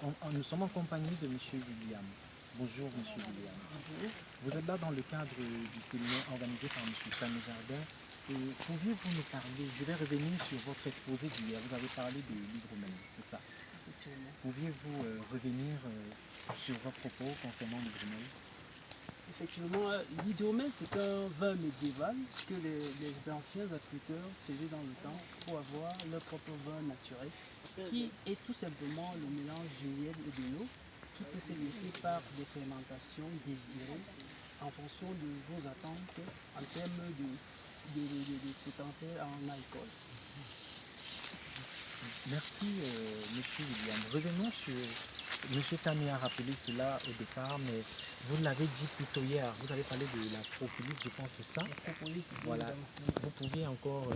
Nous sommes en compagnie de M. William. Bonjour M. William. Bonjour. Vous êtes là dans le cadre du séminaire organisé par M. Tami Jardin. Et pouviez-vous nous parler, je vais revenir sur votre exposé d'hier, vous avez parlé de l'hydromel, c'est ça? Effectivement. Pouviez-vous revenir sur vos propos concernant l'hydromel? Effectivement, l'hydromel, c'est un vin médiéval que les anciens agriculteurs faisaient dans le temps pour avoir leur propre vin naturel, qui est tout simplement le mélange du miel et de l'eau, qui peut se laisser par des fermentations désirées en fonction de vos attentes en termes de potentiel en alcool. Merci M. William. Revenons sur... M. Tami a rappelé cela au départ, mais vous l'avez dit plus tôt hier, vous avez parlé de la propolis, je pense que c'est ça. La propolis, Voilà, évidemment. vous pouviez encore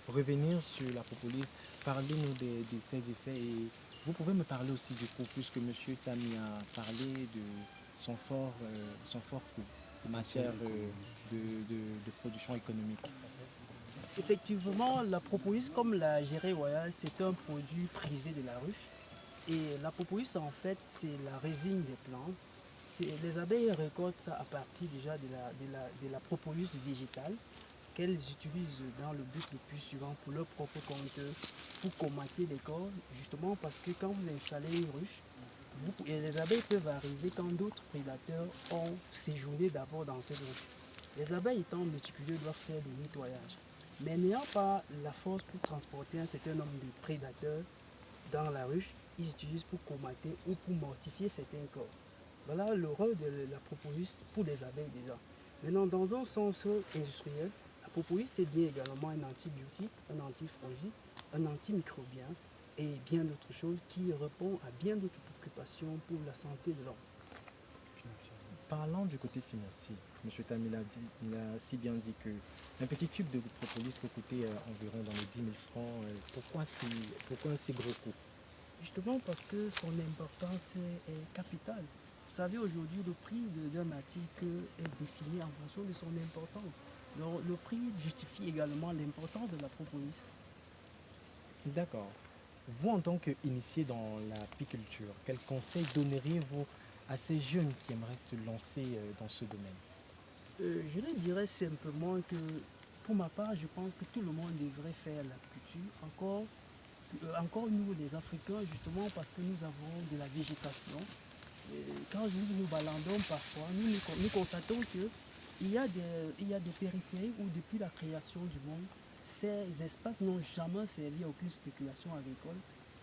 revenir sur la propolis, parlez-nous de ses effets et vous pouvez me parler aussi du coût, puisque M. Tami a parlé de son fort coût en matière de production économique. Effectivement, la propolis, comme la gérée royale, c'est un produit prisé de la ruche. Et la propolis, en fait, c'est la résine des plantes. Les abeilles récoltent ça à partir déjà de la propolis végétale qu'elles utilisent dans le but le plus suivant pour leur propre compte, pour colmater les corps, justement parce que quand vous installez une ruche, et les abeilles peuvent arriver quand d'autres prédateurs ont séjourné d'abord dans cette ruche. Les abeilles étant multipliées doivent faire du nettoyage. Mais n'ayant pas la force pour transporter un certain nombre de prédateurs dans la ruche, ils utilisent pour colmater ou pour mortifier certains corps. Voilà le rôle de la propolis pour les abeilles déjà. Maintenant, dans un sens industriel, la propolis c'est bien également un antibiotique, un antifongique, un antimicrobien et bien d'autres choses qui répondent à bien d'autres préoccupations pour la santé de l'homme. Parlant du côté financier, M. Tami il a si bien dit qu'un petit tube de propolis peut coûter environ dans les 10 000 francs. Pourquoi un si gros coût? Justement parce que son importance est capitale. Vous savez, aujourd'hui, le prix d'un article est défini en fonction de son importance. Le prix justifie également l'importance de la propolis. D'accord. Vous, en tant qu'initié dans l'apiculture, quel conseil donneriez-vous à ces jeunes qui aimeraient se lancer dans ce domaine? Je leur dirais simplement que, pour ma part, je pense que tout le monde devrait faire l'apiculture. Encore nous, les Africains, justement, parce que nous avons de la végétation. Et quand nous baladons parfois, nous constatons qu'il y a des périphéries où, depuis la création du monde, ces espaces n'ont jamais servi à aucune spéculation agricole,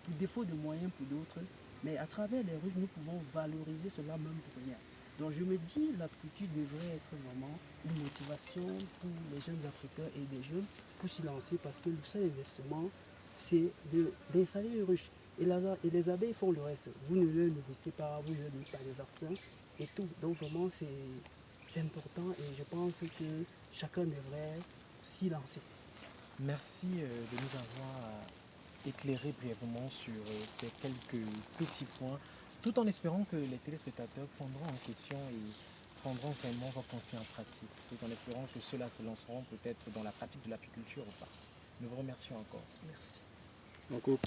pour défaut de moyens pour d'autres. Mais à travers les ruches, nous pouvons valoriser cela même pour rien. Donc je me dis, la culture devrait être vraiment une motivation pour les jeunes Africains et des jeunes pour s'y lancer parce que le seul investissement, c'est d'installer une ruche. Et les abeilles font le reste. Vous ne leur nourrissez pas, vous ne leur donnez pas des vaccins et tout. Donc vraiment, c'est important et je pense que chacun devrait s'y lancer. Merci de nous avoir éclairé brièvement sur ces quelques petits points, tout en espérant que les téléspectateurs prendront en question et prendront vraiment vos conseils en pratique, tout en espérant que ceux-là se lanceront peut-être dans la pratique de l'apiculture ou pas. Nous vous remercions encore. Merci. Donc,